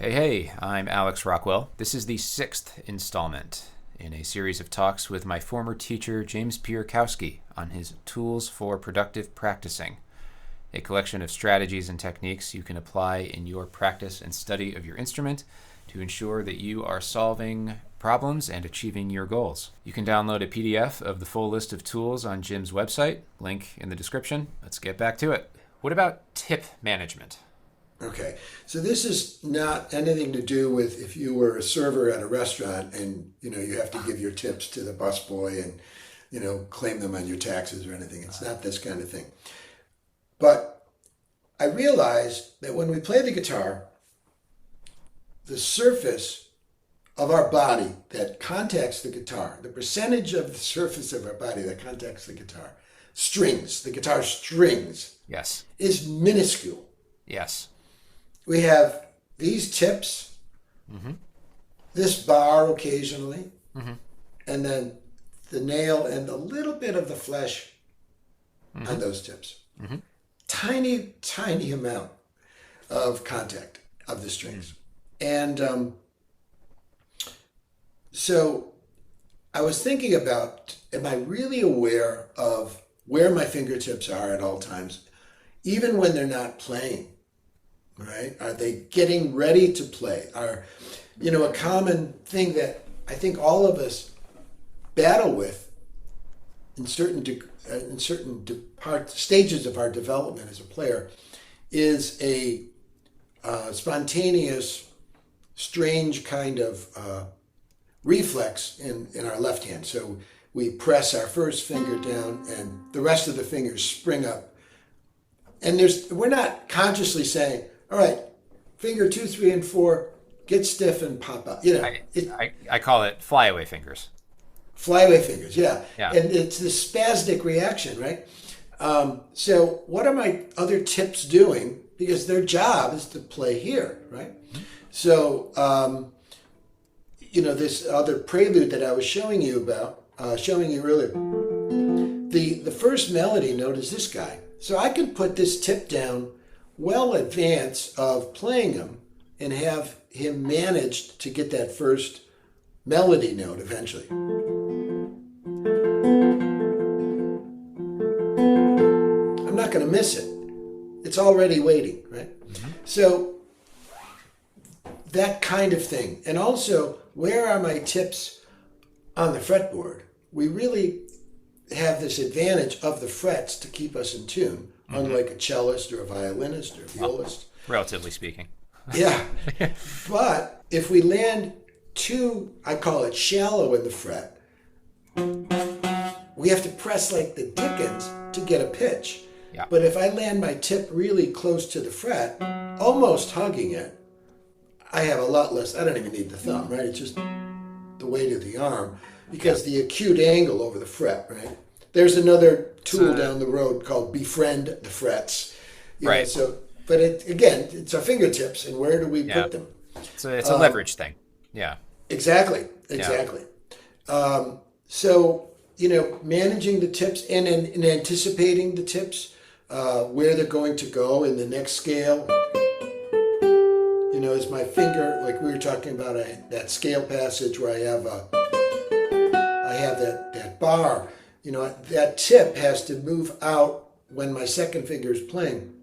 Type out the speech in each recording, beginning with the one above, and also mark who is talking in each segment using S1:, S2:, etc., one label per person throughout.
S1: Hey, I'm Alex Rockwell. This is the 6th installment in a series of talks with my former teacher, James Piorkowski, on his Tools for Productive Practicing, a collection of strategies and techniques you can apply in your practice and study of your instrument to ensure that you are solving problems and achieving your goals. You can download a PDF of the full list of tools on Jim's website, link in the description. Let's get back to it. What about tip management?
S2: Okay, so this is not anything to do with if you were a server at a restaurant and, you have to give your tips to the busboy and, claim them on your taxes or anything. It's not this kind of thing. But I realized that when we play the guitar, the surface of our body that contacts the guitar, the percentage of the surface of our body that contacts the guitar, the guitar strings,
S1: Yes.
S2: is minuscule.
S1: Yes.
S2: We have these tips, this bar occasionally, and then the nail and a little bit of the flesh on those tips. Tiny, tiny amount of contact of the strings. And so I was thinking about, am I really aware of where my fingertips are at all times, even when they're not playing? Right? Are they getting ready to play? A common thing that I think all of us battle with in certain stages of our development as a player is a spontaneous, strange kind of reflex in our left hand. So we press our first finger down and the rest of the fingers spring up. And we're not consciously saying, all right, finger 2, 3, and 4, get stiff and pop up.
S1: I call it flyaway fingers.
S2: Flyaway fingers, yeah.
S1: Yeah.
S2: And it's this spastic reaction, right? So what are my other tips doing? Because their job is to play here, right? So, this other prelude that I was showing you earlier, the first melody note is this guy. So I can put this tip down well in advance of playing him and have him managed to get that first melody note eventually. I'm not going to miss it. It's already waiting, right? So that kind of thing. And also, where are my tips on the fretboard? We really have this advantage of the frets to keep us in tune. Unlike a cellist or a violinist or a violist.
S1: Relatively speaking.
S2: Yeah. But if we land too, I call it shallow in the fret, we have to press like the dickens to get a pitch.
S1: Yeah.
S2: But if I land my tip really close to the fret, almost hugging it, I have a lot less, I don't even need the thumb, right? It's just the weight of the arm because the acute angle over the fret, right? There's another tool down the road called BEFRIEND the frets.
S1: Right.
S2: But it's our fingertips, and where do we put them?
S1: It's a leverage thing. Yeah.
S2: Exactly. Managing the tips and anticipating the tips, where they're going to go in the next scale. Is my finger, like we were talking about that scale passage where I have that bar. That tip has to move out when my second finger is playing.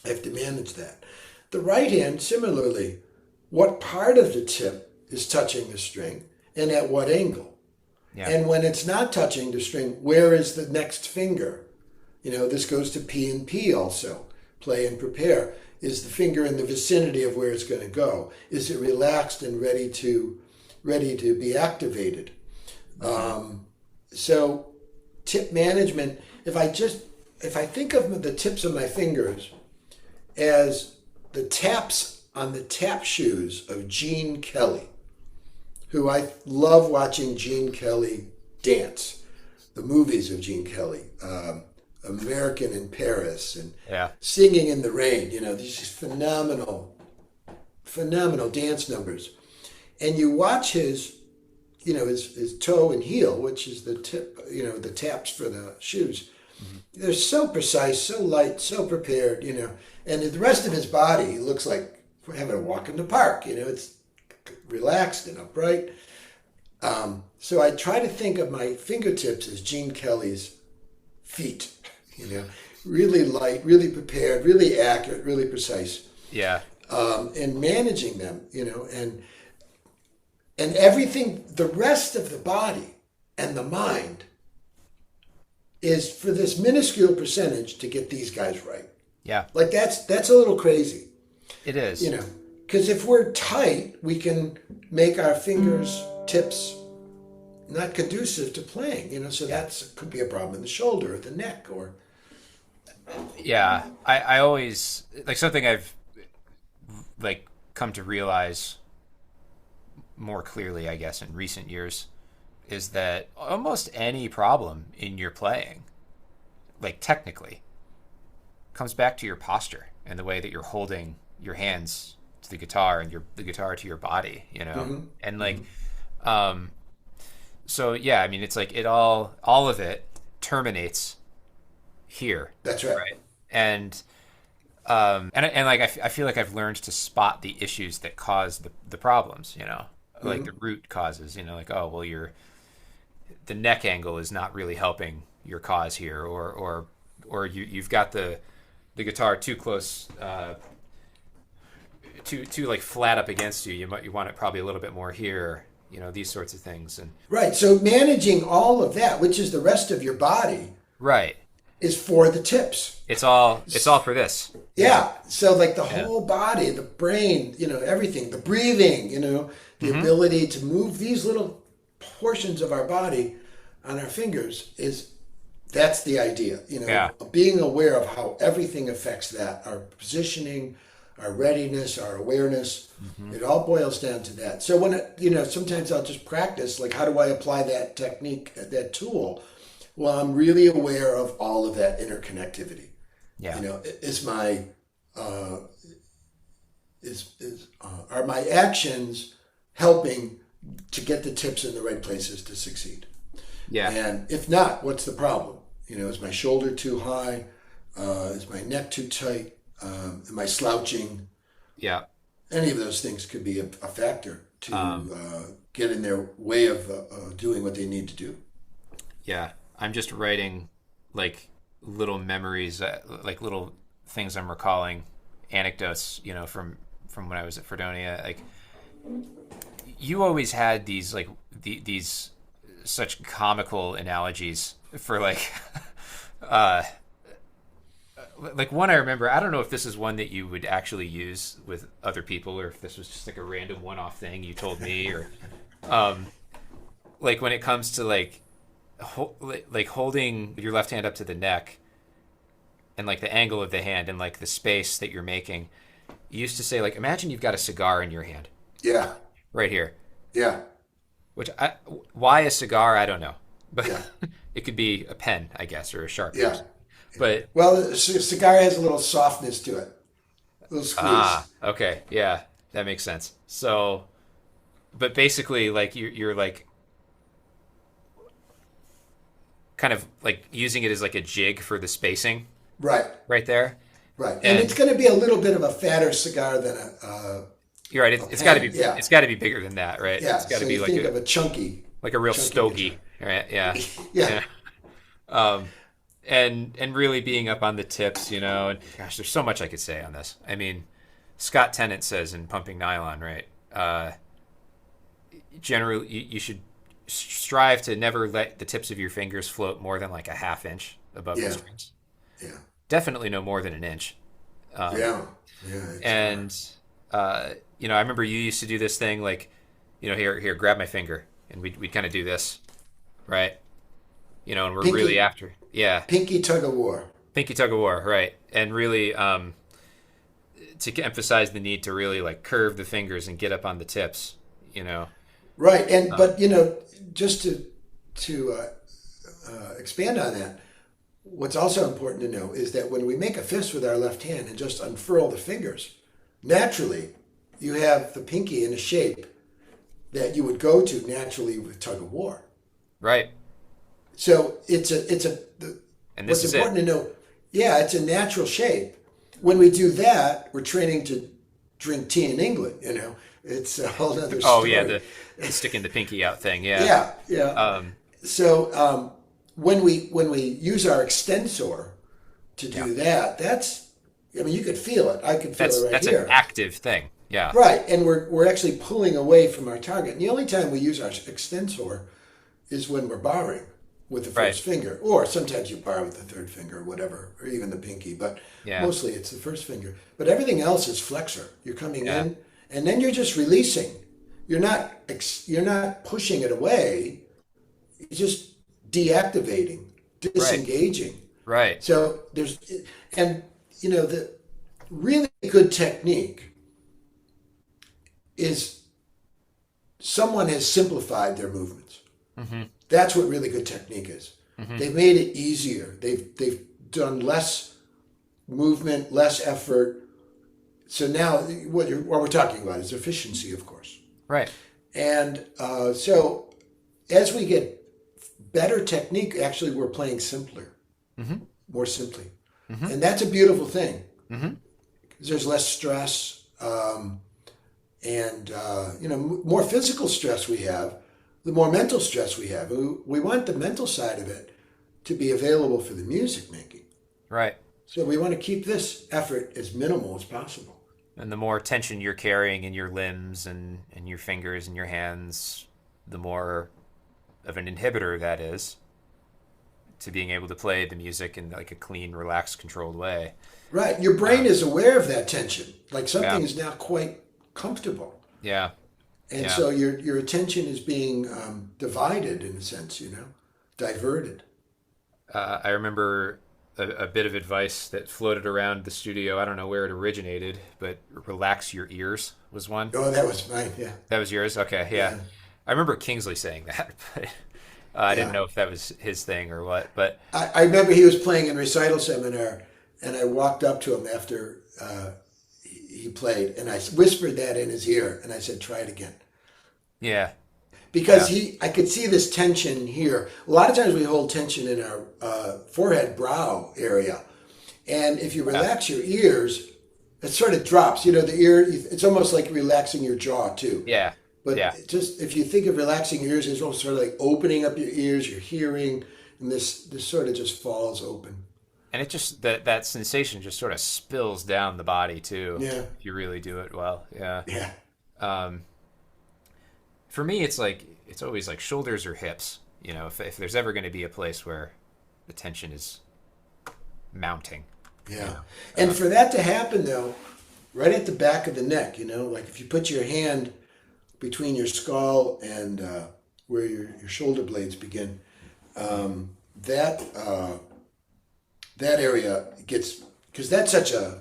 S2: I have to manage that. The right hand, similarly, what part of the tip is touching the string and at what angle? Yeah. And when it's not touching the string, where is the next finger? This goes to P and P also. Play and prepare. Is the finger in the vicinity of where it's going to go? Is it relaxed and ready to be activated? So tip management, if I think of the tips of my fingers as the taps on the tap shoes of Gene Kelly, who I love watching Gene Kelly dance, the movies of Gene Kelly, American in Paris and Singing in the Rain, these phenomenal dance numbers. And you watch his toe and heel, which is the tip, the taps for the shoes. They're so precise, so light, so prepared, and the rest of his body looks like for having a walk in the park. It's relaxed and upright. So I try to think of my fingertips as Gene Kelly's feet, really light, really prepared, really accurate, really precise.
S1: Yeah.
S2: And managing them, and everything, the rest of the body and the mind is for this minuscule percentage to get these guys right.
S1: Yeah.
S2: Like that's a little crazy.
S1: It is.
S2: Because if we're tight, we can make our fingers tips not conducive to playing, so that could be a problem in the shoulder or the neck or.
S1: Yeah. I always, like, something I've like come to realize more clearly, I guess, in recent years, is that almost any problem in your playing, like technically, comes back to your posture and the way that you're holding your hands to the guitar and the guitar to your body,
S2: Mm-hmm.
S1: and like, so yeah, I mean, it's like all of it terminates here.
S2: That's right.
S1: Right. And like I feel like I've learned to spot the issues that cause the problems, like the root causes, like, oh, well, the neck angle is not really helping your cause here, or you've got the guitar too close, too like flat up against you. You want it probably a little bit more here, these sorts of things. And
S2: right. So managing all of that, which is the rest of your body,
S1: right,
S2: is for the tips.
S1: It's all for this.
S2: Yeah. So like the whole body, the brain, everything, the breathing, the ability to move these little portions of our body on our fingers that's the idea, being aware of how everything affects that, our positioning, our readiness, our awareness, it all boils down to that. So when, sometimes I'll just practice, like, how do I apply that technique, that tool? Well, I'm really aware of all of that interconnectivity.
S1: Yeah.
S2: Are my actions helping to get the tips in the right places to succeed?
S1: Yeah.
S2: And if not, what's the problem? Is my shoulder too high? Is my neck too tight? Am I slouching?
S1: Yeah.
S2: Any of those things could be a factor to get in their way of doing what they need to do.
S1: Yeah. I'm just writing like little memories, like little things I'm recalling, anecdotes, from when I was at Fredonia. Like, you always had these like these such comical analogies for like like one I remember. I don't know if this is one that you would actually use with other people, or if this was just like a random one-off thing you told me, or like when it comes to like holding your left hand up to the neck and like the angle of the hand and like the space that you're making. You used to say, like, imagine you've got a cigar in your hand.
S2: Yeah.
S1: Right here.
S2: Yeah.
S1: Why a cigar? I don't know, but
S2: yeah.
S1: It could be a pen, I guess, or a sharp.
S2: Yeah.
S1: But
S2: a cigar has a little softness to it, a little squeeze.
S1: Ah, okay, yeah, that makes sense. So, but basically, like you're like kind of like using it as like a jig for the spacing.
S2: Right.
S1: Right there.
S2: Right, and it's going to be a little bit of a fatter cigar than a.
S1: You're right. It's got to be. Yeah. It's got to be bigger than that, right?
S2: Yeah.
S1: It's got to
S2: so
S1: be
S2: you
S1: like
S2: think of a chunky.
S1: Like a real
S2: chunky
S1: stogie,
S2: guitar.
S1: right? Yeah.
S2: Yeah.
S1: And really being up on the tips, and gosh, there's so much I could say on this. I mean, Scott Tennant says in Pumping Nylon, right? Generally, you should strive to never let the tips of your fingers float more than like a half inch above the strings.
S2: Yeah.
S1: Definitely no more than an inch.
S2: Yeah.
S1: And I remember you used to do this thing like, here, grab my finger, and we'd kind of do this, right? And we're really after, yeah.
S2: Pinky tug of war,
S1: right? And really, to emphasize the need to really like curve the fingers and get up on the tips,
S2: Right, and but just to expand on that, what's also important to know is that when we make a fist with our left hand and just unfurl the fingers, naturally, you have the pinky in a shape that you would go to naturally with tug of war.
S1: Right.
S2: So
S1: and this
S2: what's important to know, it's a natural shape. When we do that, we're training to drink tea in England. It's a whole other story.
S1: Oh yeah, the sticking the pinky out thing. Yeah.
S2: Yeah. So when we use our extensor to do that, you could feel it. I could feel it right here.
S1: That's an active thing. Yeah.
S2: Right, and we're actually pulling away from our target. And the only time we use our extensor is when we're barring with the first finger, or sometimes you bar with the third finger, or whatever, or even the pinky. But mostly it's the first finger. But everything else is flexor. You're coming in, and then you're just releasing. You're not pushing it away. You're just deactivating, disengaging.
S1: Right.
S2: So the really good technique is someone has simplified their movements. Mm-hmm. That's what really good technique is. Mm-hmm. They've made it easier. They've done less movement, less effort. So now what we're talking about is efficiency, of course.
S1: Right.
S2: And so as we get better technique, actually we're playing simpler, more simply. Mm-hmm. And that's a beautiful thing. Mm-hmm. Because there's less stress. More physical stress we have, the more mental stress we have. We want the mental side of it to be available for the music making.
S1: Right.
S2: So we want to keep this effort as minimal as possible.
S1: And the more tension you're carrying in your limbs and your fingers and your hands, the more of an inhibitor that is to being able to play the music in like a clean, relaxed, controlled way.
S2: Right. Your brain is aware of that tension. Like something is now quite comfortable.
S1: Yeah.
S2: And so your attention is being divided in a sense, diverted.
S1: I remember a bit of advice that floated around the studio. I don't know where it originated, but relax your ears was one.
S2: Oh, that was mine, yeah.
S1: That was yours? Okay, yeah. I remember Kingsley saying that, but I didn't know if that was his thing or what. But
S2: I remember he was playing in recital seminar, and I walked up to him after he played, and I whispered that in his ear, and I said, try it again.
S1: Yeah.
S2: Because I could see this tension here. A lot of times we hold tension in our forehead, brow area. And if you relax your ears, it sort of drops. The ear, it's almost like relaxing your jaw too.
S1: Yeah.
S2: But just if you think of relaxing your ears, it's almost sort of like opening up your ears, your hearing, and this sort of just falls open.
S1: And it just, that sensation just sort of spills down the body too.
S2: Yeah.
S1: If you really do it well. Yeah.
S2: Yeah.
S1: For me, it's always like shoulders or hips. If there's ever going to be a place where the tension is mounting.
S2: Yeah. And for that to happen though, right at the back of the neck, like if you put your hand between your skull and where your shoulder blades begin, that area gets, because that's such a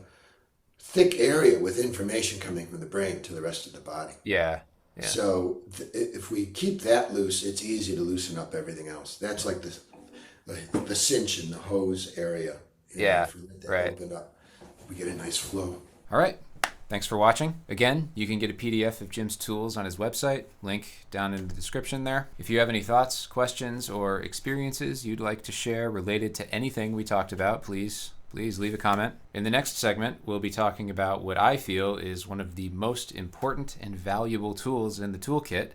S2: thick area with information coming from the brain to the rest of the body.
S1: Yeah. Yeah.
S2: So if we keep that loose, it's easy to loosen up everything else. That's like the cinch in the hose area. If we let that open up, we get a nice flow.
S1: All right. Thanks for watching. Again, you can get a PDF of Jim's tools on his website. Link down in the description there. If you have any thoughts, questions, or experiences you'd like to share related to anything we talked about, please leave a comment. In the next segment, we'll be talking about what I feel is one of the most important and valuable tools in the toolkit,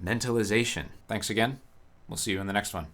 S1: mentalization. Thanks again. We'll see you in the next one.